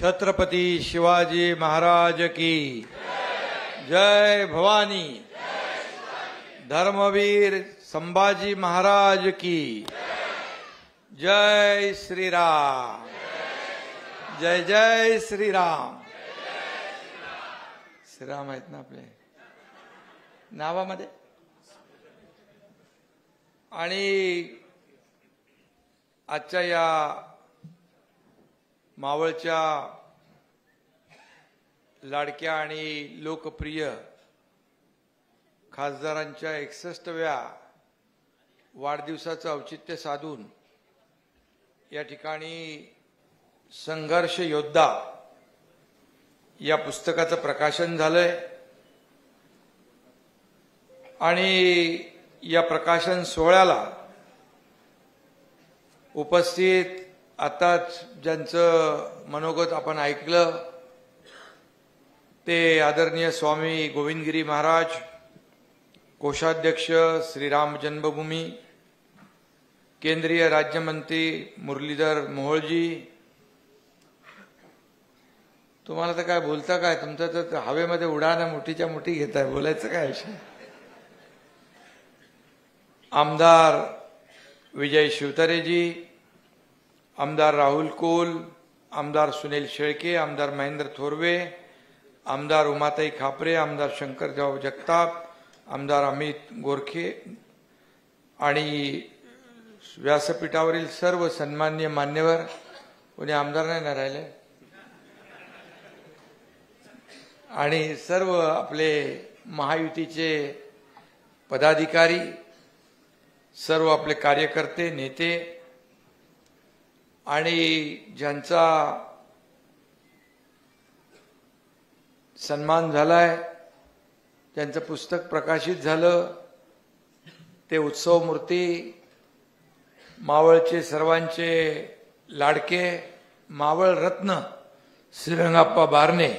छत्रपती शिवाजी महाराज की जय भवानी। धर्मवीर संभाजी महाराज की जय श्री राम। जय जय श्री राम। श्रीराम आहेत ना आपले नावामध्ये। आणि आजच्या या मावळच्या लाडक्या आणि लोकप्रिय खासदारांच्या 61व्या वाढदिवसाचं औचित्य साधून या ठिकाणी संघर्ष योद्धा या पुस्तकाचं प्रकाशन झालंय। आणि या प्रकाशन सोहळ्याला उपस्थित आताच ज्यांचं मनोगत आपण ऐकलं ते आदरणीय स्वामी गोविंदगिरी महाराज, कोषाध्यक्ष श्रीराम जन्मभूमी, केंद्रीय राज्यमंत्री मुरलीधर मोहोळजी। तुम्हाला तर काय बोलता काय, तुमचं तर हवेमध्ये उडाणं मोठीच्या मोठी घेताय, बोलायचं काय विषय। आमदार विजय शिवतारेजी, आमदार राहुल कोल, आमदार सुनील शेळके, आमदार महेंद्र थोरवे, आमदार उमाताई खापरे, आमदार शंकरराव जगताप, आमदार अमित गोरखे आणि व्यासपीठावरील सर्व सन्माननीय मान्यवर। कोणी आमदार नाही ना राहिले। आणि सर्व आपले महायुतीचे पदाधिकारी, सर्व आपले कार्यकर्ते, नेते आणि ज्यांचा सन्मान झालाय, ज्यांचं पुस्तक प्रकाशित झालं ते उत्सव मूर्ती, मावळचे सर्वांचे लाडके मावळ रत्न श्रीरंगाप्पा बारणे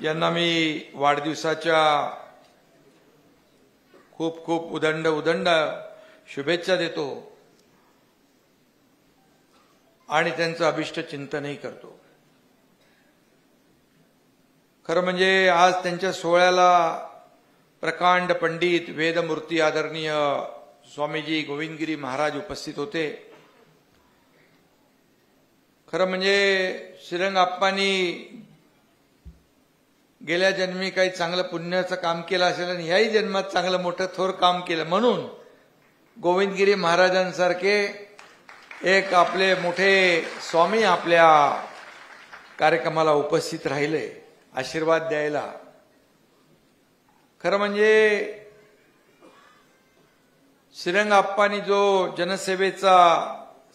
यांना मी वाढदिवसाच्या खूप खूप उदंड शुभेच्छा देतो आणि त्यांचं अभिष्ट चिंतनही करतो। खरं म्हणजे आज त्यांच्या सोहळ्याला प्रकांड पंडित वेदमूर्ती आदरणीय स्वामीजी गोविंदगिरी महाराज उपस्थित होते। खरं म्हणजे श्रीरंगाप्पांनी गेल्या जन्मी काही चांगलं पुण्याचं काम केलं असेल आणि याही जन्मात चांगलं मोठं थोर काम केलं, म्हणून गोविंदगिरी महाराजांसारखे एक आपले मोठे स्वामी आपल्या कार्यक्रमाला उपस्थित राहिले आशीर्वाद द्यायला। खरं म्हणजे श्रीरंगाप्पांनी जो जनसेवेचा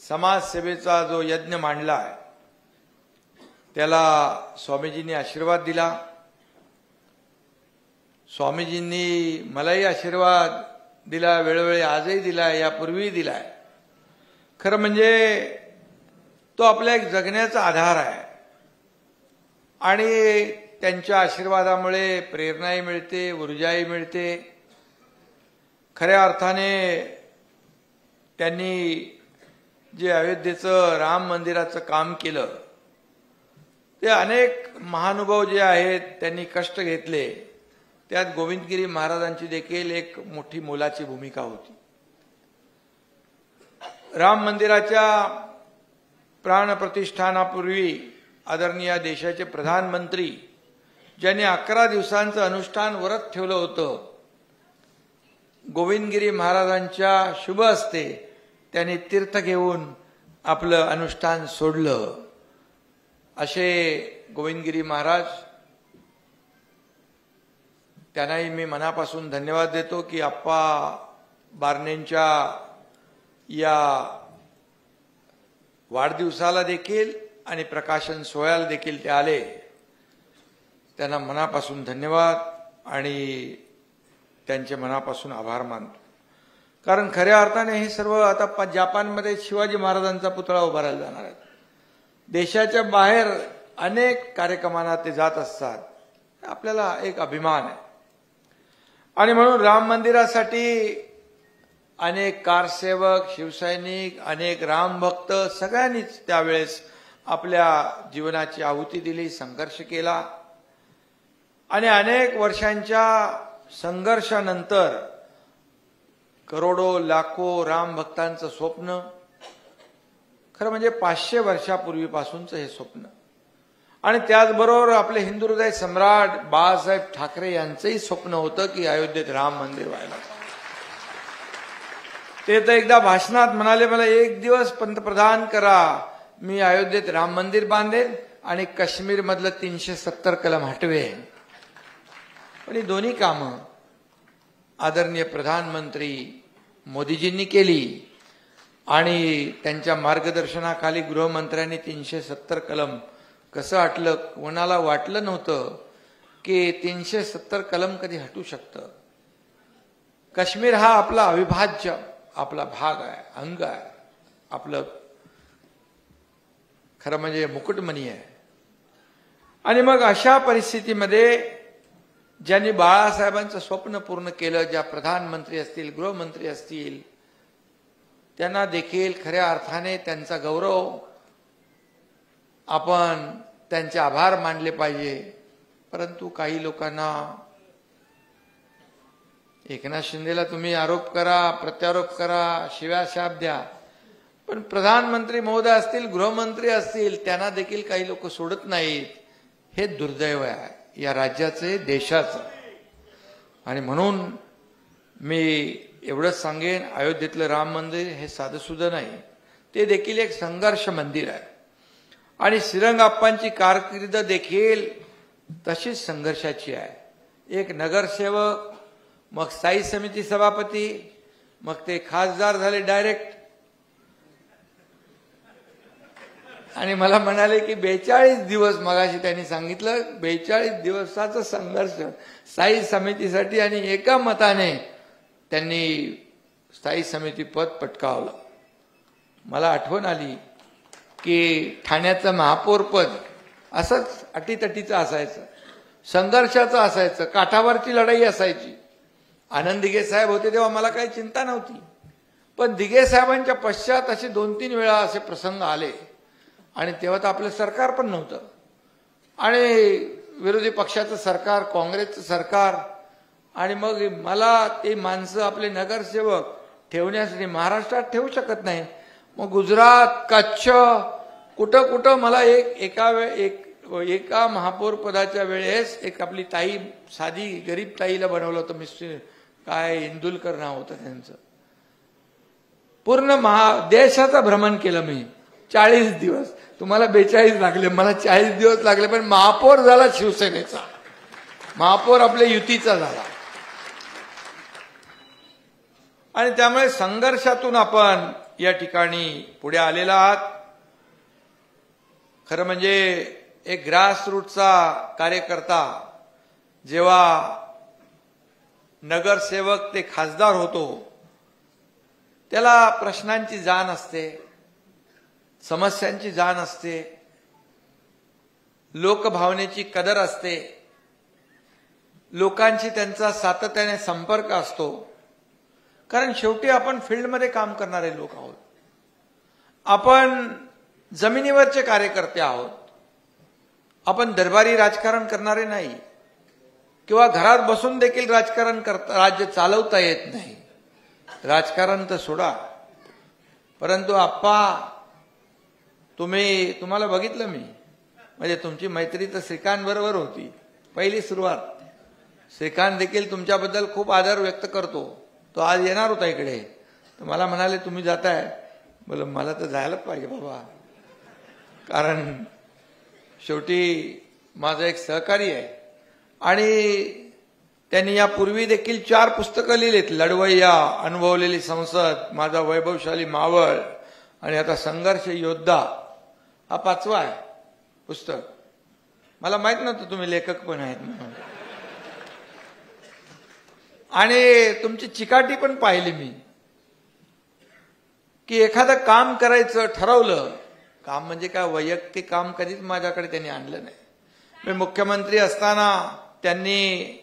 समाजसेवेचा जो यज्ञ मांडलाय त्याला स्वामीजींनी आशीर्वाद दिला। स्वामीजींनी मलाही आशीर्वाद दिला, वेळोवेळी आजही दिलाय, यापूर्वीही दिलाय। खरं म्हणजे तो आपल्या एक जगण्याचा आधार आहे आणि त्यांच्या आशीर्वादामुळे प्रेरणाही मिळते, ऊर्जाही मिळते। खऱ्या अर्थाने त्यांनी जे अयोध्येचं राम मंदिराचं काम केलं ते अनेक महानुभाव जे आहेत त्यांनी कष्ट घेतले, त्यात गोविंदगिरी महाराजांची देखील एक मोठी मोलाची भूमिका होती। राम मंदिराच्या प्राणप्रतिष्ठानापूर्वी आदरणीय देशाचे प्रधानमंत्री ज्यांनी 11 दिवसांचं अनुष्ठान व्रत ठेवलं होतं, गोविंदगिरी महाराजांच्या शुभ हस्ते त्यांनी तीर्थ घेऊन आपलं अनुष्ठान सोडलं। असे गोविंदगिरी महाराज, त्यांनाही मी मनापासून धन्यवाद देतो की आप्पा बारणेंच्या या वाढदिवसाला देखील आणि प्रकाशन सोहळ्याला देखील ते आले। त्यांना मनापासून धन्यवाद आणि त्यांचे मनापासून आभार मानतो। कारण खऱ्या अर्थाने हे सर्व आता जपानमध्ये शिवाजी महाराजांचा पुतळा उभारायला जाणार आहे। देशाच्या बाहेर अनेक कार्यक्रमांना ते जात असतात, आपल्याला एक अभिमान आहे। आणि म्हणून राम मंदिरासाठी अनेक कारसेवक, शिवसैनिक, अनेक रामभक्त सगळ्यांनीच त्यावेळेस आपल्या जीवनाची आहुती दिली, संघर्ष केला आणि अनेक वर्षांच्या संघर्षानंतर करोडो लाखो रामभक्तांचं स्वप्न, खरं म्हणजे 500 वर्षापूर्वीपासूनचं हे स्वप्न आणि त्याचबरोबर आपले हिंदू हृदय सम्राट बाळासाहेब ठाकरे यांचंही स्वप्न होतं की अयोध्येत राम मंदिर व्हायला. ते तर एकदा भाषणात म्हणाले, मला एक दिवस पंतप्रधान करा, मी अयोध्येत राम मंदिर बांधेन आणि काश्मीर मधलं 370 कलम हटवेन. पण ही दोन्ही कामं आदरणीय प्रधानमंत्री मोदीजींनी केली आणि त्यांच्या मार्गदर्शनाखाली गृहमंत्र्यांनी 370 कलम कसं हटलं. कोणाला वाटलं नव्हतं की 370 कलम कधी हटू शकतं. काश्मीर हा आपला अविभाज्य आपला भाग आहे, अंग आहे, आपलं खरं म्हणजे मुकुटमणी आहे. आणि मग अशा परिस्थितीमध्ये ज्यांनी बाळासाहेबांचं स्वप्न पूर्ण केलं, ज्या प्रधानमंत्री असतील, गृहमंत्री असतील, त्यांना देखील खऱ्या अर्थाने त्यांचा गौरव, आपण त्यांचे आभार मानले पाहिजे. परंतु काही लोकांना, एकनाथ शिंदेला तुम्ही आरोप करा, प्रत्यारोप करा, शिव्या शाप द्या, पण प्रधानमंत्री महोदय असतील, गृहमंत्री असतील, त्यांना देखील काही लोक सोडत नाहीत. हे दुर्दैव आहे या राज्याचे, देशाचं. आणि म्हणून मी एवढंच सांगेन, अयोध्येतलं राम मंदिर हे साधंसुधं नाही, ते देखील एक संघर्ष मंदिर आहे. आणि श्रीरंग अप्पांची कारकीर्द देखील तशीच संघर्षाची आहे. एक नगरसेवक, मग स्थायी समिती सभापती, मग ते खासदार झाले डायरेक्ट. आणि मला म्हणाले की 42 दिवस, मगाशी त्यांनी सांगितलं 42 दिवसाचा संघर्ष स्थायी समितीसाठी, आणि एका मताने त्यांनी स्थायी समिती पद पटकावलं. मला आठवण आली की ठाण्याचं महापौर पद असंच अटीतटीचं असायचं, संघर्षाचं असायचं, काठावरची लढाई असायची. आनंद दिघे साहेब होते तेव्हा मला काही चिंता नव्हती, पण दिघे साहेबांच्या पश्चात असे 2-3 वेळा असे प्रसंग आले आणि तेव्हा तर आपलं सरकार पण नव्हतं आणि विरोधी पक्षाचं सरकार, काँग्रेसचं सरकार. आणि मग मला ते माणसं, आपले नगरसेवक ठेवण्यासाठी महाराष्ट्रात ठेवू शकत नाही. मग गुजरात, कच्छ, कुठं कुठं मला एका महापौर पदाच्या वेळेस एक आपली ताई, साधी गरीब ताईला बनवलं होतं, मिस्टर काय इंदुलकर नाव होतं त्यांचं. पूर्ण देशाचं भ्रमण केलं मी 40 दिवस. तुम्हाला 42 लागले, मला 40 दिवस लागले, पण महापौर झाला शिवसेनेचा, महापौर आपल्या युतीचा झाला. आणि त्यामुळे संघर्षातून आपण या ठिकाणी पुढे आलेला आहात. खरं म्हणजे एक ग्रासरूटचा कार्यकर्ता जेव्हा नगरसेवक ते खासदार होतो, त्याला प्रश्नांची जाण असते, समस्यांची जाण असते, लोकभावनेची कदर असते, लोकांशी त्यांचा सातत्याने संपर्क असतो. कारण शेवटी आपण फील्डमध्ये काम करणारे लोक आहोत, आपण जमिनीवरचे कार्यकर्ते आहोत. आपण दरबारी राजकारण करणारे नाही, किंवा घरात बसून देखील राज्य चालवता येत नाही. राजकारण तर सोडा, परंतु आप्पा तुम्हाला बघितलं मी, म्हणजे तुमची मैत्री तर श्रीकांत बरोबर होती पहिली सुरुवात. श्रीकांत देखील तुमच्याबद्दल खूप आदर व्यक्त करतो. तो आज येणार होता इकडे, तर मला म्हणाले तुम्ही जाताय. बोल मला तर जायलाच पाहिजे बाबा, कारण शेवटी माझा एक सहकारी आहे. आणि त्यांनी यापूर्वी देखील 4 पुस्तकं लिहिलीत. लढवय्या, अनुभवलेली संसद, माझा वैभवशाली मावळ, आणि आता संघर्ष योद्धा हा 5वा आहे पुस्तक. मला माहित नव्हतं तुम्ही लेखक पण आहेत म्हणून. आणि तुमची चिकाटी पण पाहिली मी, की एखादं काम करायचं ठरवलं, काम म्हणजे काय वैयक्तिक काम कधीच माझ्याकडे त्यांनी आणलं नाही. मी मुख्यमंत्री असताना त्यांनी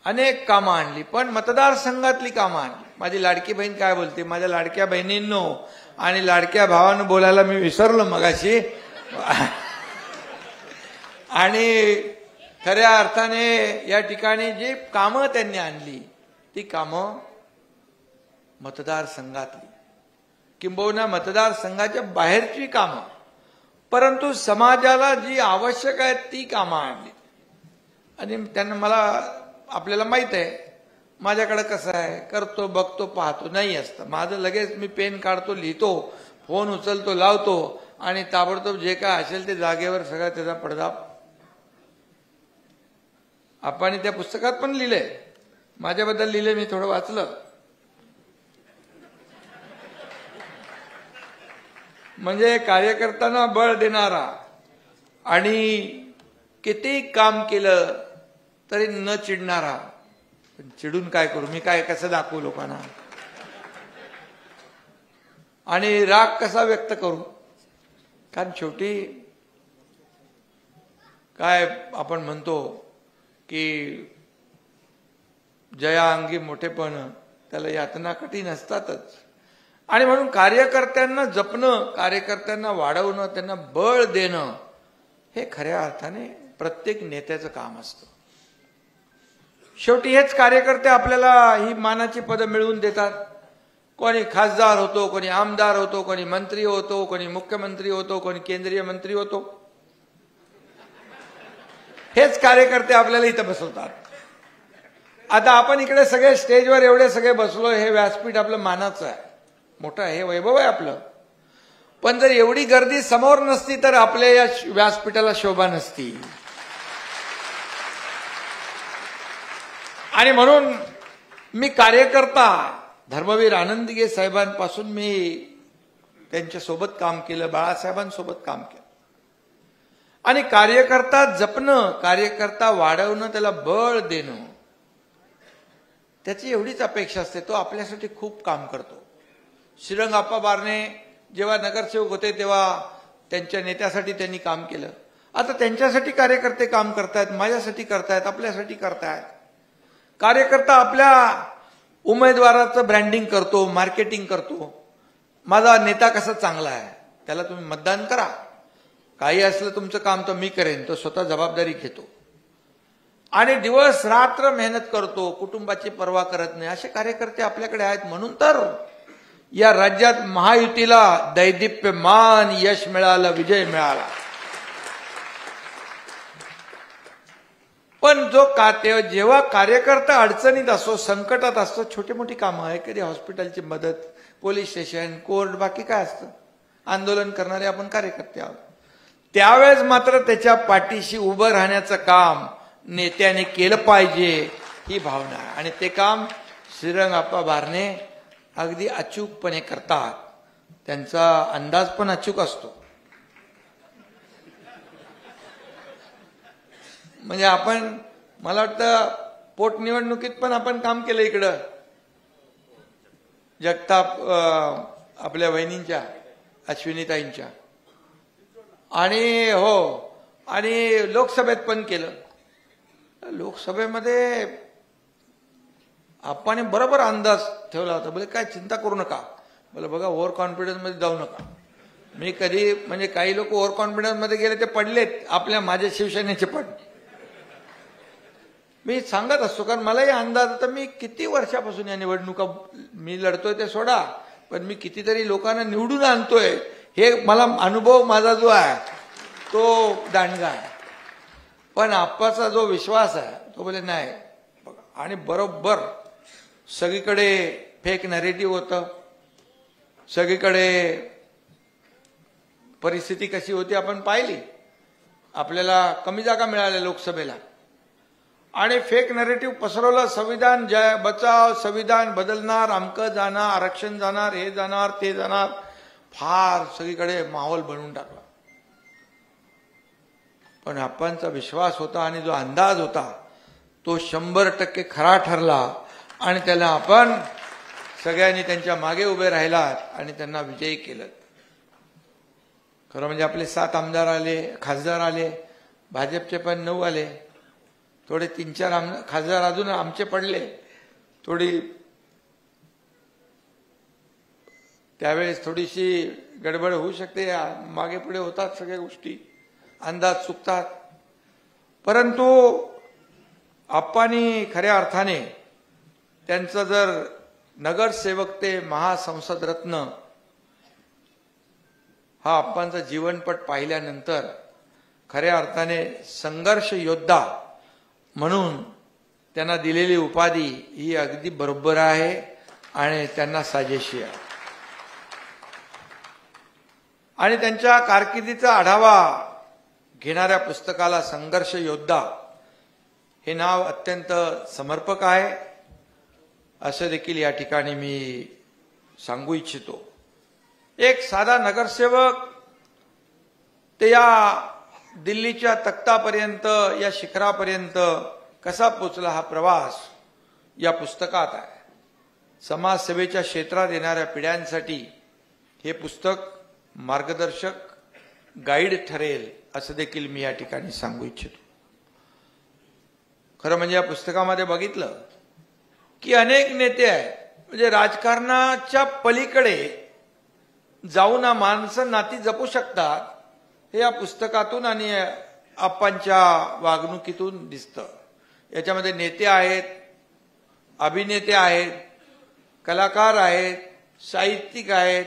अनेक कामं आणली, पण मतदारसंघातली कामं आणली. माझी लाडकी बहीण काय बोलते, माझ्या लाडक्या बहिणींनो आणि लाडक्या भावानं बोलायला मी विसरलो मगाशी. आणि खऱ्या अर्थाने या ठिकाणी जी कामं त्यांनी आणली ती कामं मतदारसंघातली, किंबहुना मतदारसंघाच्या बाहेरची कामं, परंतु समाजाला जी आवश्यक आहेत ती कामं आणली. आणि त्यांना मला आपल्याला माहित आहे माझ्याकडे कसं आहे, करतो बघतो पाहतो नाही असतं माझं. लगेच मी पेन काढतो, लिहितो, फोन उचलतो, लावतो आणि ताबडतोब जे काय असेल ते जागेवर सगळा त्याचा पडदा. आपण त्या पुस्तकात पण लिहिलंय, माझ्याबद्दल लिहिलंय, मी थोडं वाचलं. म्हणजे कार्यकर्त्यांना बळ देणारा आणि किती काम केलं तरी न चिडणारा. पण चिडून काय करू, मी काय कसं दाखवू लोकांना, आणि राग कसा व्यक्त करू. कारण शेवटी काय आपण म्हणतो की जया अंगी मोठेपण, त्याला यातना कठीण असतातच. आणि म्हणून कार्यकर्त्यांना जपणं, कार्यकर्त्यांना वाढवणं, त्यांना बळ देणं हे खऱ्या अर्थाने प्रत्येक नेत्याचं काम असतं. शेवटी हेच कार्यकर्ते आपल्याला ही मानाची पदं मिळवून देतात. कोणी खासदार होतो, कोणी आमदार होतो, कोणी मंत्री होतो, कोणी मुख्यमंत्री होतो, कोणी केंद्रीय मंत्री होतो. हेच कार्यकर्ते आपल्याला इथं बसवतात. आता आपण इकडे सगळे स्टेजवर एवढे सगळे बसलो, हे व्यासपीठ आपलं मानाचं आहे, मोठं आहे, हे वैभव आहे आपलं. पण जर एवढी गर्दी समोर नसती तर आपल्या या व्यासपीठाला शोभा नसती. आणि म्हणून मी कार्यकर्ता धर्मवीर आनंदगे साहेबांपासून मी त्यांच्यासोबत काम केलं, बाळासाहेबांसोबत काम केलं. आणि कार्यकर्ता जपणं, कार्यकर्ता वाढवणं, त्याला बळ देणं, त्याची एवढीच अपेक्षा असते. तो आपल्यासाठी खूप काम करतो. श्रीरंगाप्पा बारणे जेव्हा नगरसेवक होते तेव्हा त्यांच्या नेत्यासाठी त्यांनी काम केलं. आता त्यांच्यासाठी कार्यकर्ते काम करतायत, माझ्यासाठी करतायत, आपल्यासाठी करतायत. कार्यकर्ता आपल्या उमेदवाराचं ब्रँडिंग करतो, मार्केटिंग करतो. माझा नेता कसा चांगला आहे, त्याला तुम्ही मतदान करा. काही असलं तुमचं काम तर मी करेन, तो स्वतः जबाबदारी घेतो आणि दिवस रात्र मेहनत करतो, कुटुंबाची पर्वा करत नाही. असे कार्यकर्ते आपल्याकडे आहेत. म्हणून तर या राज्यात महायुतीला दैदिप्यमान यश मिळालं, विजय मिळाला. पण जेव्हा कार्यकर्ता अडचणीत असतो, संकटात असतो, छोटी मोठी कामं आहे, कधी हॉस्पिटलची मदत, पोलीस स्टेशन, कोर्ट, बाकी काय असतं, आंदोलन करणारे आपण कार्यकर्ते आहोत. त्यावेळेस मात्र त्याच्या पाठीशी उभं राहण्याचं काम नेत्याने केलं पाहिजे, ही भावना आहे. आणि ते काम श्रीरंगाप्पा बारणे अगदी अचूकपणे करतात. त्यांचा अंदाज पण अचूक असतो. म्हणजे आपण, मला वाटतं पोटनिवडणुकीत पण आपण काम केलं इकडं, जगताप आपल्या वहिनींच्या, अश्विनीताईंच्या, आणि हो, आणि लोकसभेत पण केलं. लोकसभेमध्ये आपण बरोबर अंदाज ठेवला होता. बोले काय चिंता करू नका, बोले बघा ओव्हर कॉन्फिडन्स मध्ये जाऊ नका. मी कधी, म्हणजे काही लोक ओव्हर कॉन्फिडन्स मध्ये गेले ते पडलेत, माझ्या शिवसेनेचे पडले. मी सांगत असतो, कारण मलाही अंदाज होता. मी किती वर्षापासून या निवडणुका मी लढतोय ते सोडा, पण मी कितीतरी लोकांना निवडून आणतोय, हे मला अनुभव माझा जो आहे तो दांडगा आहे. पण आप्पाचा जो विश्वास आहे तो बोले नाही. आणि बरोबर सगळीकडे फेक नॅरेटिव्ह होतं, सगळीकडे परिस्थिती कशी होती आपण पाहिली. आपल्याला कमी जागा मिळाल्या लोकसभेला आणि फेक नॅरेटिव्ह पसरवलं. संविधान बचाव, संविधान बदलणार, अमकं जाणार, आरक्षण जाणार, हे जाणार, ते जाणार, फार सगळीकडे माहोल बनवून टाकला. पण आपणचा विश्वास होता आणि जो अंदाज होता तो 100% खरा ठरला. आणि त्याला आपण सगळ्यांनी त्यांच्या मागे उभे राहिलात आणि त्यांना विजयी केलं. खरं म्हणजे आपले 7 आमदार आले, खासदार आले, भाजपचे पण 9 आले, थोडे 3-4 खासदार अजून आमचे पडले, थोडी त्यावेळेस थोडीशी गडबड होऊ शकते, मागे पुढे होतात सगळ्या गोष्टी, अंदाज चुकतात. परंतु आप्पांनी खऱ्या अर्थाने त्यांचं जर नगरसेवक ते महासंसद रत्न हा आप्पांचा जीवनपट पाहिल्यानंतर खऱ्या अर्थाने संघर्ष योद्धा म्हणून त्यांना दिलेली उपाधी ही अगदी बरोबर आहे आणि त्यांना साजेशी आहे. आणि त्यांच्या कारकिर्दीचा आढावा घेणाऱ्या पुस्तकाला संघर्ष योद्धा हे नाव अत्यंत समर्पक आहे असं देखील या ठिकाणी मी सांगू इच्छितो. एक साधा नगरसेवक ते या दिल्लीच्या तख्तापर्यंत, या शिखरापर्यंत कसा पोचला हा प्रवास या पुस्तकात आहे. समाजसेवेच्या क्षेत्रात येणाऱ्या पिढ्यांसाठी हे पुस्तक मार्गदर्शक गाईड ठरेल असं देखील मी या ठिकाणी सांगू इच्छितो. खरं म्हणजे या पुस्तकामध्ये बघितलं की अनेक नेते आहेत, म्हणजे राजकारणाच्या पलीकडे जाऊन माणसं नाती जपू शकतात हे या पुस्तकातून आणि आप्पांच्या वागणुकीतून दिसतं. याच्यामध्ये नेते आहेत, अभिनेते आहेत, कलाकार आहेत, साहित्यिक आहेत,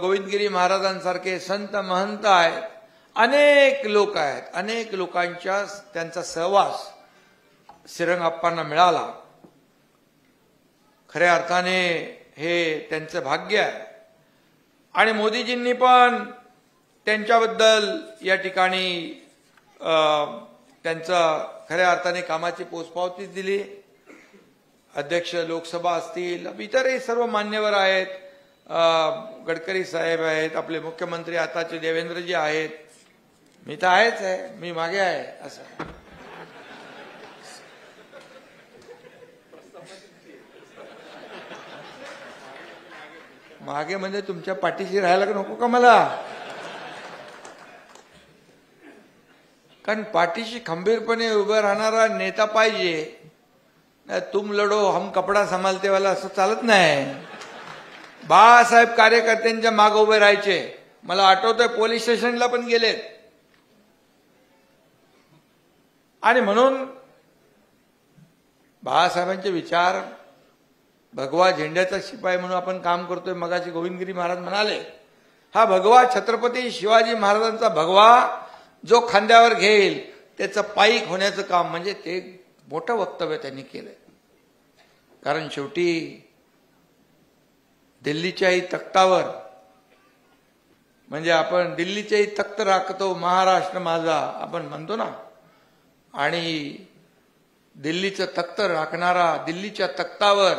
गोविंदगिरी महाराजांसारखे संत महंत आहेत, अनेक लोक आहेत. अनेक लोकांच्या त्यांचा सहवास श्रीरंग आप्पांना मिळाला. खऱ्या अर्थाने हे त्यांचं भाग्य आहे. आणि मोदीजींनी पण त्यांच्याबद्दल या ठिकाणी त्यांचं खऱ्या अर्थाने कामाची पोचपावती दिली. अध्यक्ष लोकसभा असतील, इतरही सर्व मान्यवर आहेत, गडकरी साहेब आहेत, आपले मुख्यमंत्री आताचे देवेंद्रजी आहेत, मी तर आहेच आहे, मी मागे आहे असं. मागे म्हणजे तुमच्या पाठीशी राहायला नको का मला? कारण पाठीशी खंबीरपणे उभं राहणारा नेता पाहिजे. तुम लढो हम कपडा संभालते वाला असं चालत नाही. बाळासाहेब कार्यकर्त्यांच्या मागे उभे राहायचे. मला आठवतंय पोलीस स्टेशनला पण गेलेत. आणि म्हणून बाळासाहेबांचे विचार, भगवा झेंड्याचा शिपाई म्हणून आपण काम करतोय. मगाशी गोविंदगिरी महाराज म्हणाले, हा भगवा छत्रपती शिवाजी महाराजांचा भगवा जो खांद्यावर घेईल त्याचं पायीक होण्याचं काम, म्हणजे ते मोठं वक्तव्य त्यांनी केलंय. कारण शेवटी दिल्लीच्याही तख्तावर, म्हणजे आपण दिल्लीच्याही तख्त राखतो महाराष्ट्र माझा आपण म्हणतो ना, आणि दिल्लीचं तख्त राखणारा, दिल्लीच्या तख्तावर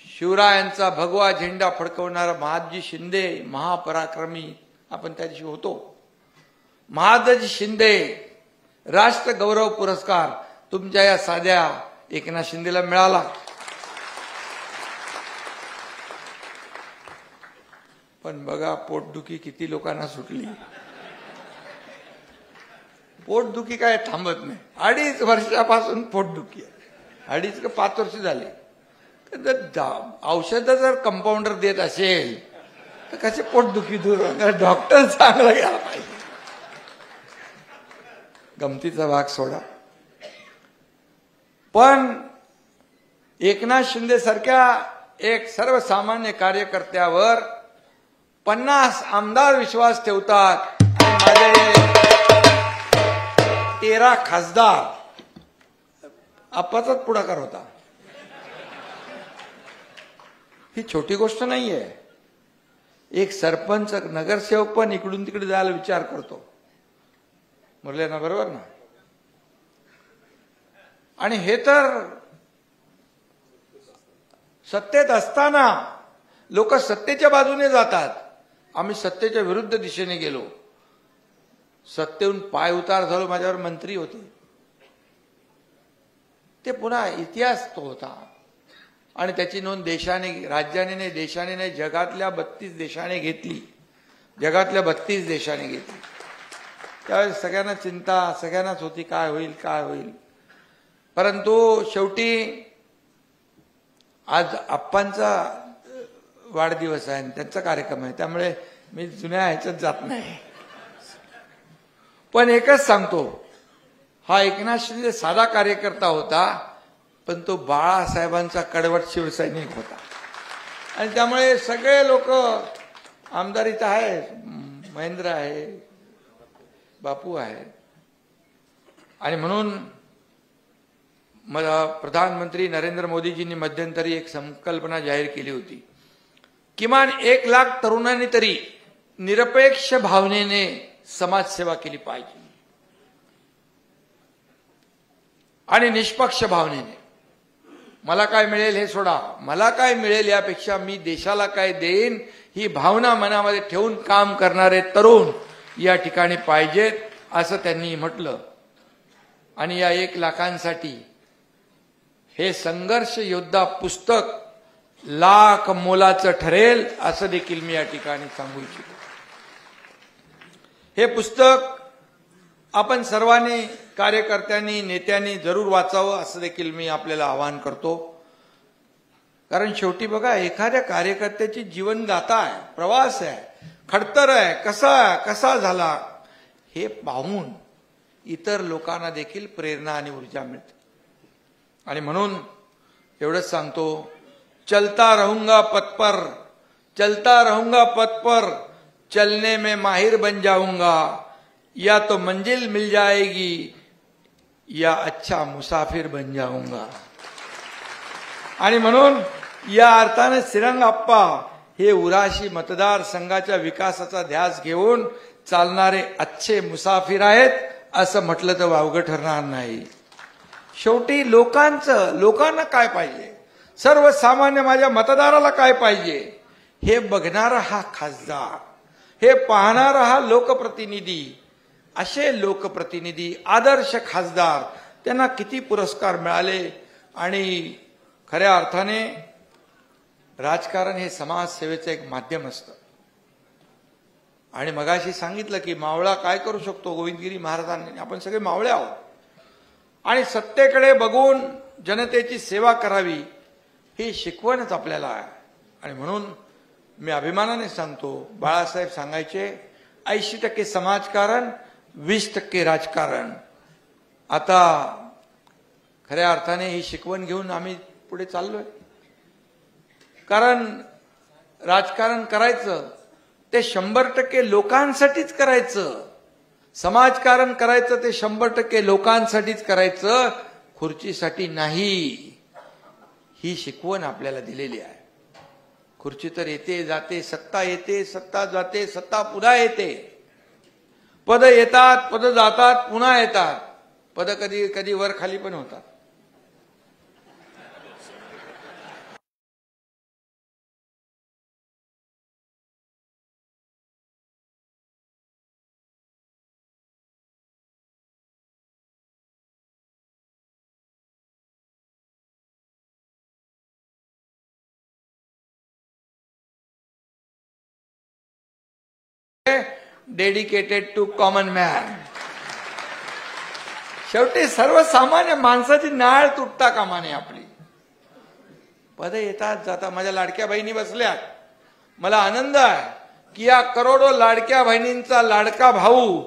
शिवरायांचा भगवा झेंडा फडकवणारा महादजी शिंदे, महापराक्रमी आपण त्या दिवशी होतो. महादजी शिंदे राष्ट्र गौरव पुरस्कार तुमच्या या साध्या एकनाथ शिंदेला मिळाला. पण बघा पोटदुखी किती लोकांना सुटली. पोटदुखी काय थांबत नाही. 2.5 वर्षापासून पोटदुखी आहे. 2.5 का 5 वर्ष झाले. औषध जर कंपाऊंडर देत असेल तर कसे पोटदुखी दूर होणार? डॉक्टर चांगला घ्यायला पाहिजे. गमतीचा भाग सोडा. पण एकनाथ शिंदे सारख्या एक सर्वसामान्य कार्यकर्त्यावर 50 आमदार विश्वास ठेवतात आणि माझे 13 खासदार. आप्पाचाच पुढाकार होता. ही छोटी गोष्ट नाहीये. एक सरपंच, नगरसेवक पण इकडून तिकडे जायला विचार करतो. मुरले ना, बरोबर ना? आणि हे तर सत्तेत असताना लोक सत्तेच्या बाजूने जातात. आम्ही सत्तेच्या विरुद्ध दिशेने गेलो. सत्तेहून पाय उतार झालो. माझ्यावर मंत्री होते. ते पुन्हा इतिहास तो होता. आणि त्याची नोंद देशाने, राज्याने नाही, देशाने नाही, जगातल्या 32 देशाने घेतली. जगातल्या 32 देशाने घेतली. त्यावेळेस सगळ्यांना चिंता, सगळ्यांनाच होती काय होईल काय होईल. परंतु शेवटी आज आप्पांचा वाढदिवस आहे आणि त्यांचा कार्यक्रम आहे, त्यामुळे मी जुन्या ह्याच्यात जात नाही. पण एकच सांगतो, हा एकनाथ शिंदे साधा कार्यकर्ता होता, पण तो बाळासाहेबांचा कडवट शिवसैनिक होता. आणि त्यामुळे सगळे लोक आमदारीत आहे, महेंद्र आहे, बापू आहे, आणि म्हणून मला प्रधानमंत्री नरेंद्र मोदीजींनी मध्यंतरी एक संकल्पना जाहीर केली होती, किमान 1 लाख तरुणांनी तरी निरपेक्ष भावनेने समाजसेवा केली पाहिजे आणि निष्पक्ष भावनेने. मला काय मिळेल हे सोडा, मला काय मिळेल यापेक्षा मी देशाला काय देईन ही भावना मनामध्ये ठेवून काम करणारे तरुण या ठिकाणी पाहिजेत, असं त्यांनी म्हटलं. आणि या 1 लाखांसाठी हे संघर्ष योद्धा पुस्तक लाख मोलाचं ठरेल, असं देखील मी या ठिकाणी सांगू इच्छितो. हे पुस्तक आपण सर्वांनी, कार्यकर्त्यांनी, नेत्यांनी जरूर वाचावं, असं देखील मी आपल्याला आवाहन करतो. कारण शेवटी बघा, एखाद्या कार्यकर्त्याची जीवनगाथा आहे, प्रवास आहे, खडतर आहे, कसा झाला हे पाहून इतर लोकांना देखील प्रेरणा आणि ऊर्जा मिळते. आणि म्हणून एवढंच सांगतो, चलता रहूंगा पथ पर, चलता रहूंगा पथ पर, चलने में माहिर बन जाऊंगा, या तो मंजिल मिल जाएगी या अच्छा मुसाफिर बन जाऊंगा. आणि म्हणून या अर्थाने श्रीरंग आप्पा हे उराशी मतदारसंघाच्या विकासाचा ध्यास घेऊन चालणारे अच्छे मुसाफिर आहेत, असं म्हटलं तर वावगं ठरणार नाही. शेवटी लोकांना काय पाहिजे, सर्वसामान्य माझ्या मतदाराला काय पाहिजे हे बघणारा हा खासदार, हे पाहणारा हा लोकप्रतिनिधी, असे लोकप्रतिनिधी, आदर्श खासदार, त्यांना किती पुरस्कार मिळाले. आणि खऱ्या अर्थाने राजकारण हे समाजसेवेचं एक माध्यम असतं. आणि मगाशी सांगितलं की मावळा काय करू शकतो, गोविंदगिरी महाराजांनी, आपण सगळे मावळे आहोत. आणि सत्तेकडे बघून जनतेची सेवा करावी ही शिकवणच आपल्याला आहे. आणि म्हणून मी अभिमानाने सांगतो, बाळासाहेब सांगायचे 80% समाजकारण, 20% राजकारण. आता खऱ्या अर्थाने ही शिकवण घेऊन आम्ही पुढे चाललोय. कारण राजकारण करायचं ते 100% लोकांसाठीच करायचं, समाजकारण करायचं ते 100% लोकांसाठीच करायचं, खुर्चीसाठी नाही. ही शिकवण आपल्याला दिलेली आहे. खुर्ची तर येते जाते, सत्ता येते, सत्ता जाते, सत्ता पुन्हा येते. पद येतात, पद जातात, पुन्हा येतात. पद कधी कधी वर खाली पण होतात. Dedicated to common man. शेवटी सर्वसामान्य माणसाची नाळ तुटता कामा नये आपली. पद येतात जाता. माझ्या लाडक्या बहिणी बसल्यात, मला आनंद आहे की या करोडो लाडक्या बहिणींचा लाडका भाऊ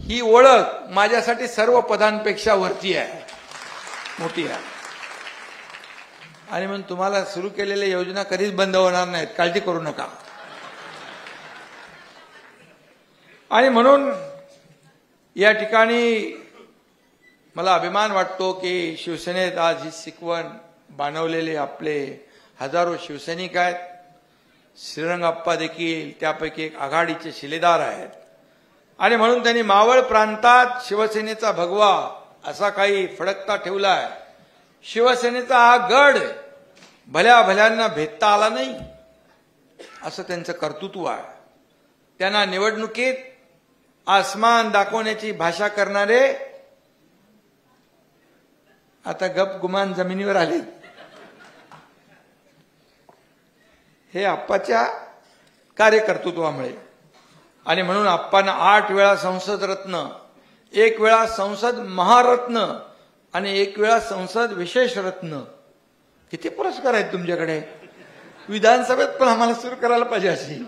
ही ओळख माझ्यासाठी सर्व पदांपेक्षा वरती आहे, मोठी आहे. आणि म्हणून तुम्हाला सुरू केलेल्या योजना कधीच बंद होणार नाहीत, काळजी करू नका. आणि म्हणून या ठिकाणी मला अभिमान वाटतो की शिवसेनेत आज ही शिकवण बाणवलेले आपले हजारो शिवसैनिक आहेत. श्रीरंग आप्पा देखील त्यापैकी एक आघाडीचे शिलेदार आहेत. आणि म्हणून त्यांनी मावळ प्रांतात शिवसेनेचा भगवा असा काही फडकता ठेवलाय. शिवसेनेचा हा गड भल्या भल्यांना भेदता आला नाही, असं त्यांचं कर्तृत्व आहे. त्यांना निवडणुकीत आसमान दाखवण्याची भाषा करणारे आता गप गुमान जमिनीवर आले. हे आप्पाच्या कार्यकर्तृत्वामुळे. आणि म्हणून आप्पांना 8 वेळा संसद रत्न, 1 वेळा संसद महारत्न आणि 1 वेळा संसद विशेष रत्न किती पुरस्कार आहेत तुमच्याकडे? विधानसभेत पण आम्हाला सुरू करायला पाहिजे अशी.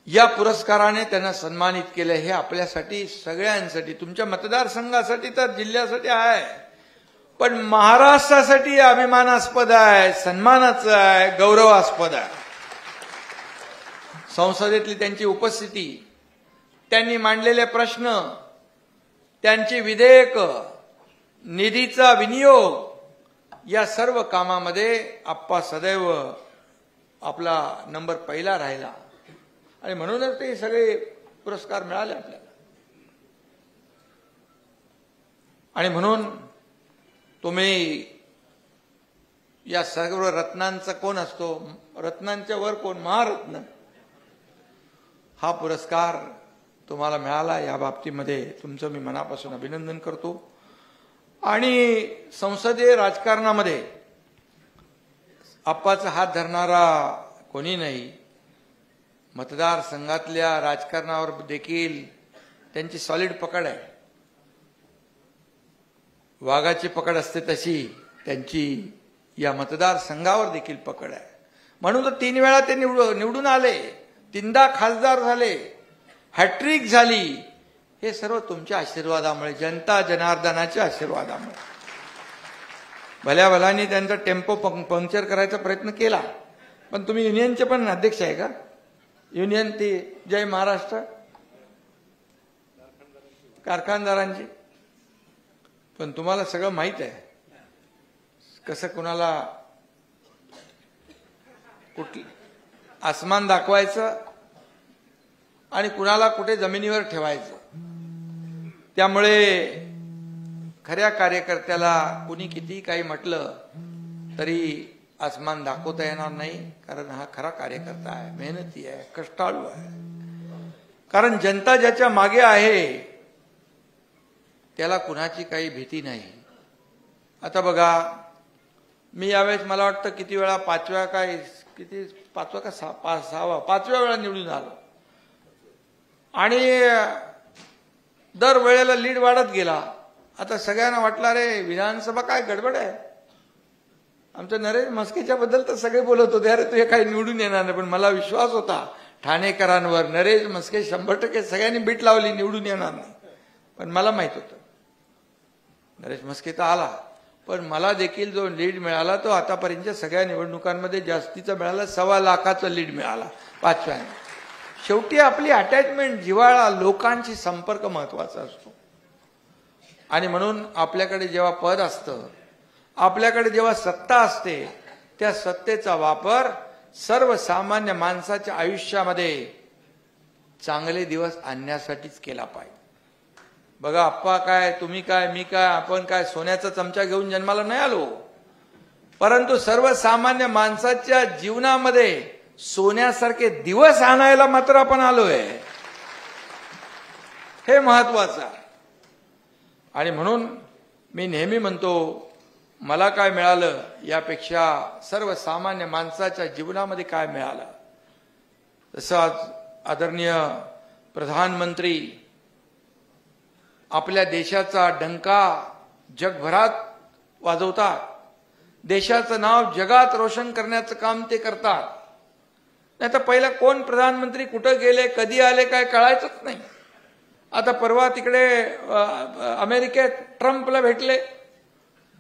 या पुरस्काराने त्यांना सन्मानित केलं. हे आपल्यासाठी सगळ्यांसाठी, तुमच्या मतदारसंघासाठी तर जिल्ह्यासाठी आहे, पण महाराष्ट्रासाठी अभिमानास्पद आहे, सन्मानाचं आहे, गौरवास्पद आहे. संसदेतली त्यांची उपस्थिती, त्यांनी मांडलेले प्रश्न, त्यांची विधेयक, निधीचा विनियोग, या सर्व कामामध्ये आप्पा सदैव आपला नंबर पहिला राहिला आणि म्हणूनच ते सगळे पुरस्कार मिळाले आपल्याला. आणि म्हणून तुम्ही या सर्व रत्नांचा कोण असतो? रत्नांच्या वर कोण? महारत्न. हा पुरस्कार तुम्हाला मिळाला, या बाबतीमध्ये तुमचं मी मनापासून अभिनंदन करतो. आणि संसदीय राजकारणामध्ये आप्पाचा हात धरणारा कोणी नाही. मतदारसंघातल्या राजकारणावर देखील त्यांची सॉलिड पकड आहे. वाघाची पकड असते तशी त्यांची या मतदारसंघावर देखील पकड आहे. म्हणून तर 3 वेळा ते निवडून आले, 3दा खासदार झाले, हॅट्रिक झाली. हे सर्व तुमच्या आशीर्वादामुळे, जनता जनार्दनाच्या आशीर्वादामुळे. भल्या भल्यानी त्यांचा टेम्पो पंक्चर करायचा प्रयत्न केला, पण तुम्ही युनियनचे पण अध्यक्ष आहे का? युनियन ती जय महाराष्ट्र कारखानदारांची. पण तुम्हाला सगळं माहित आहे कसं कुणाला कुठे आसमान दाखवायचं आणि कुणाला कुठे जमिनीवर ठेवायचं. त्यामुळे खऱ्या कार्यकर्त्याला कुणी किती काही म्हटलं तरी आसमान दाखवता येणार नाही, कारण हा खरा कार्यकर्ता आहे, मेहनती आहे, कष्टाळू आहे. कारण जनता ज्याच्या मागे आहे त्याला कुणाची काही भीती नाही. आता बघा, मी यावेळेस मला वाटतं किती वेळा, 5व्या का 6व्या वेळा निवडून आलो आणि दर वेळेला लीड वाढत गेला. आता सगळ्यांना वाटलं अरे विधानसभा काय गडबड आहे. आमच्या नरेश म्हस्केच्या बद्दल तर सगळे बोलत होते, अरे तू हे काही निवडून येणार नाही. पण मला विश्वास होता ठाणेकरांवर, नरेश म्हस्के 100% सगळ्यांनी बीट लावली, निवडून येणार नाही. पण मला माहित होतं नरेश म्हस्के तर आला, पण मला देखील जो लीड मिळाला तो आतापर्यंतच्या सगळ्या निवडणुकांमध्ये जास्तीचा मिळाला. 1.25 लाखाचा लीड मिळाला 5व्या. शेवटी आपली अटॅचमेंट, जिव्हाळा, लोकांशी संपर्क महत्वाचा असतो. आणि म्हणून आपल्याकडे जेव्हा पद असतं, आपल्याकडे जेव्हा सत्ता असते, त्या सत्तेचा वापर सर्वसामान्य माणसाच्या आयुष्यामध्ये चांगले दिवस आणण्यासाठीच केला पाहिजे. बघा, आप्पा काय, तुम्ही काय, मी काय, आपण काय सोन्याचा चमचा घेऊन जन्माला नाही आलो, परंतु सर्वसामान्य माणसाच्या जीवनामध्ये सोन्यासारखे दिवस आणायला मात्र आपण आलोय. हे महत्वाचं आहे. आणि म्हणून मी नेहमी म्हणतो, मला काय मिळालं यापेक्षा सर्वसामान्य माणसाच्या जीवनामध्ये काय मिळालं. तसं आज आदरणीय प्रधानमंत्री आपल्या देशाचा डंका जगभरात वाजवतात. देशाचं नाव जगात रोशन करण्याचं काम ते करतात. नाही तर पहिला कोण प्रधानमंत्री कुठं गेले, कधी आले, काय कळायचंच नाही. आता परवा तिकडे अमेरिकेत ट्रम्पला भेटले,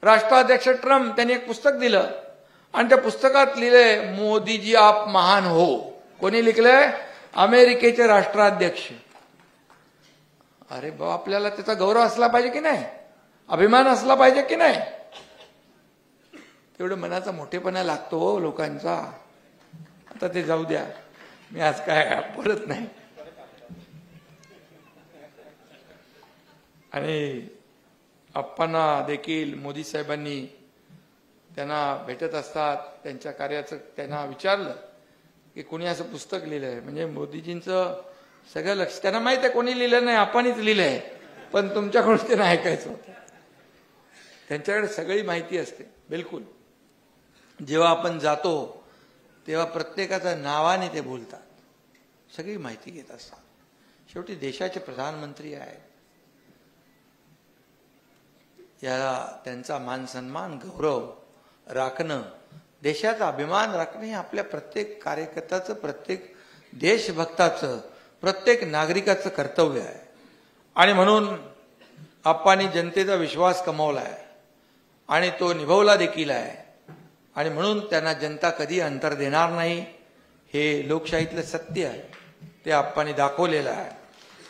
राष्ट्राध्यक्ष ट्रम्प. त्यांनी एक पुस्तक दिलं आणि त्या पुस्तकात लिहिलंय, मोदीजी आप महान हो. कोणी लिखलंय? अमेरिकेचे राष्ट्राध्यक्ष. अरे बाबा, आपल्याला त्याचा गौरव असला पाहिजे की नाही, अभिमान असला पाहिजे की नाही. तेवढं मनाचा मोठेपणा लागतो हो लोकांचा. आता ते जाऊ द्या, मी आज काय बोलत नाही. आणि आप्पांना देखील मोदी साहेबांनी त्यांना भेटत असतात, त्यांच्या कार्याचं त्यांना विचारलं की कोणी असं पुस्तक लिहिलंय, म्हणजे मोदीजींचं सगळं लक्ष, त्यांना माहित आहे कोणी लिहिलं नाही, आपणच लिहिलंय, पण तुमच्याकडून ते नाही ऐकायचं होतं. त्यांच्याकडे सगळी माहिती असते बिलकुल. जेव्हा आपण जातो तेव्हा प्रत्येकाच्या नावाने ते बोलतात, सगळी माहिती घेत असतात. शेवटी देशाचे प्रधानमंत्री आहेत. त्यांचा मान सन्मान गौरव राखणं, देशाचा अभिमान राखणं हे आपल्या प्रत्येक कार्यकर्त्याचं, प्रत्येक देशभक्ताचं, प्रत्येक नागरिकाचं कर्तव्य आहे. आणि म्हणून आप्पांनी जनतेचा विश्वास कमावला आहे आणि तो निभवला देखील आहे. आणि म्हणून त्यांना जनता कधी अंतर देणार नाही हे लोकशाहीतलं सत्य आहे. ते आप्पांनी दाखवलेलं आहे.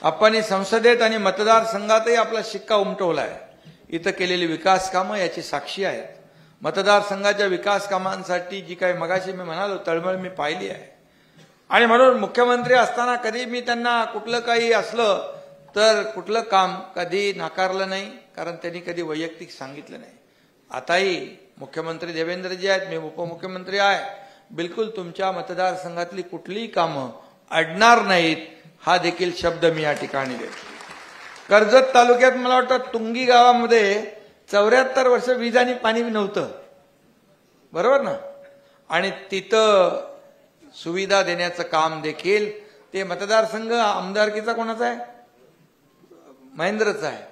आप्पांनी संसदेत आणि मतदारसंघातही आपला शिक्का उमटवला आहे. इथं केलेली विकास कामं याची साक्षी आहेत. मतदारसंघाच्या विकास कामांसाठी जी काही मगाशी मी म्हणालो तळमळ मी पाहिली आहे. आणि म्हणून मुख्यमंत्री असताना कधी मी त्यांना कुठलं काही असलं तर कुठलं काम कधी नाकारलं नाही, कारण त्यांनी कधी वैयक्तिक सांगितलं नाही. आताही मुख्यमंत्री देवेंद्रजी आहेत, मी उपमुख्यमंत्री आहे, बिलकुल तुमच्या मतदारसंघातली कुठलीही कामं अडणार नाहीत हा देखील शब्द मी या ठिकाणी देतो. कर्जत तालुक्यात मला वाटतं तुंगी गावामध्ये 74 वर्ष वीज आणि पाणी नव्हतं, बरोबर ना? आणि तिथं सुविधा देण्याचं काम देखील ते मतदारसंघ आमदारकीचा कोणाचा आहे? महेंद्रचा आहे.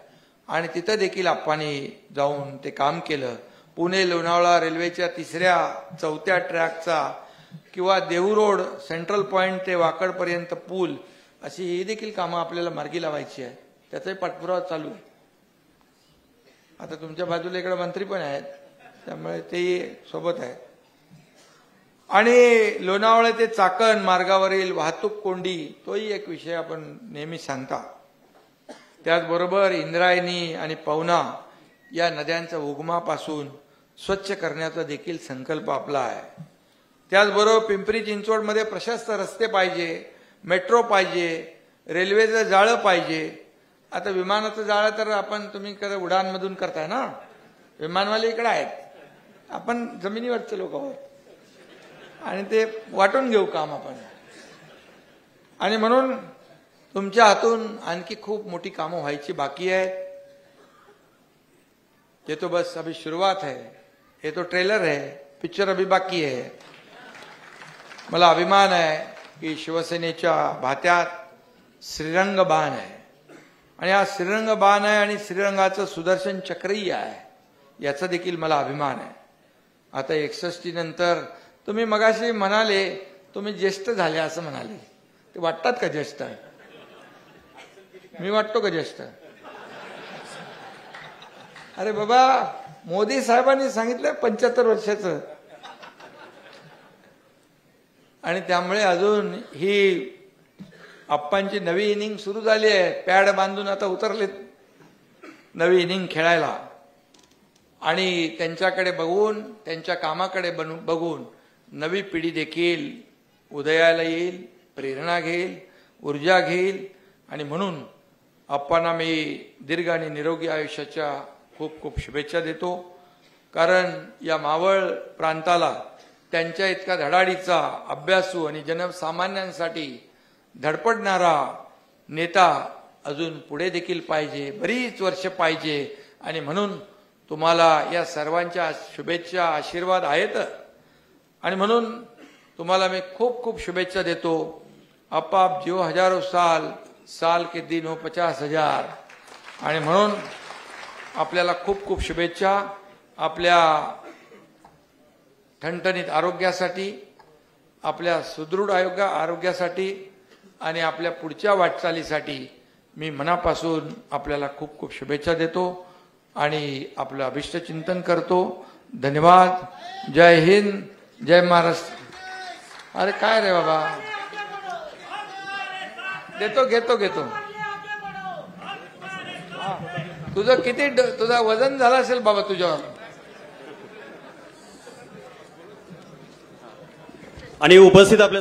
आणि तिथं देखील आप्पांनी जाऊन ते काम केलं. पुणे लोणावळा रेल्वेच्या 3ऱ्या-4थ्या ट्रॅकचा किंवा देहू रोड सेंट्रल पॉइंट ते वाकडपर्यंत पूल अशी ही देखील कामं आपल्याला मार्गी लावायची आहे. त्याचाही पाठपुरावा चालू आहे. आता तुमच्या बाजूला इकडे मंत्री पण आहेत, त्यामुळे ते सोबत आहेत. आणि लोणावळा ते चाकण मार्गावरील वाहतूक कोंडी तोही एक विषय आपण नेहमी सांगता. त्याचबरोबर इंद्रायणी आणि पवना या नद्यांच्या उगमापासून स्वच्छ करण्याचा देखील संकल्प आपला आहे. त्याचबरोबर पिंपरी चिंचवडमध्ये प्रशस्त रस्ते पाहिजे, मेट्रो पाहिजे, रेल्वेचं जाळं पाहिजे. आता विमानाचं जाळं तर तुम्ही उडानमधून करताय ना, विमानवाले इकडे आहेत, आपण जमिनीवरचे लोक आहोत आणि ते वाटून घेऊ काम आपण. आणि म्हणून तुमच्या हातून आणखी खूप मोठी कामं व्हायची बाकी आहेत. ये तो बस अभी शुरुआत है, ये तो ट्रेलर है, पिक्चर अभी बाकी है. मला अभिमान आहे की शिवसेनेच्या भात्यात श्रीरंग बाण आहे आणि हा श्रीरंग बाण आहे आणि श्रीरंगाचं सुदर्शन चक्रही आहे, याचा देखील मला अभिमान आहे. आता 61 नंतर तुम्ही मगाशी म्हणाले तुम्ही ज्येष्ठ झाले असं म्हणाले, ते वाटतात का ज्येष्ठ? मी वाटतो का ज्येष्ठ? अरे बाबा, मोदी साहेबांनी सांगितलं 75 वर्षाचं. आणि त्यामुळे अजून ही आप्पांची नवी इनिंग सुरू झाली आहे. पॅड बांधून आता उतरलेत नवी इनिंग खेळायला. आणि त्यांच्याकडे बघून, त्यांच्या कामाकडे बघून नवी पिढी देखील उदयाला येईल, प्रेरणा घेईल, ऊर्जा घेईल. आणि म्हणून आप्पांना मी दीर्घ आणि निरोगी आयुष्याच्या खूप खूप शुभेच्छा देतो. कारण या मावळ प्रांताला त्यांच्या इतका धडाडीचा, अभ्यासू आणि जनसामान्यांसाठी धडपडणारा नेता अजून पुढे देखील पाहिजे, बरीच वर्ष पाहिजे. आणि म्हणून तुम्हाला या सर्वांच्या शुभेच्छा, आशीर्वाद आहेत. आणि म्हणून तुम्हाला मी खूप खूप शुभेच्छा देतो. आप जिओ हजारों साल, साल के दिन हो 50,000. आणि म्हणून आपल्याला खूप खूप शुभेच्छा. आपल्या ठणठणीत आरोग्यासाठी, आपल्या सुदृढ आरोग्यासाठी आणि आपल्या पुढच्या वाटचालीसाठी मी मनापासून आपल्याला खूप खूप शुभेच्छा देतो आणि आपलं अभिष्ट चिंतन करतो. धन्यवाद. जय हिंद, जय महाराष्ट्र. अरे काय रे बाबा, घेतो. तुझं किती तुझा वजन झालं असेल बाबा तुझ्यावर. आणि उपस्थित आपल्या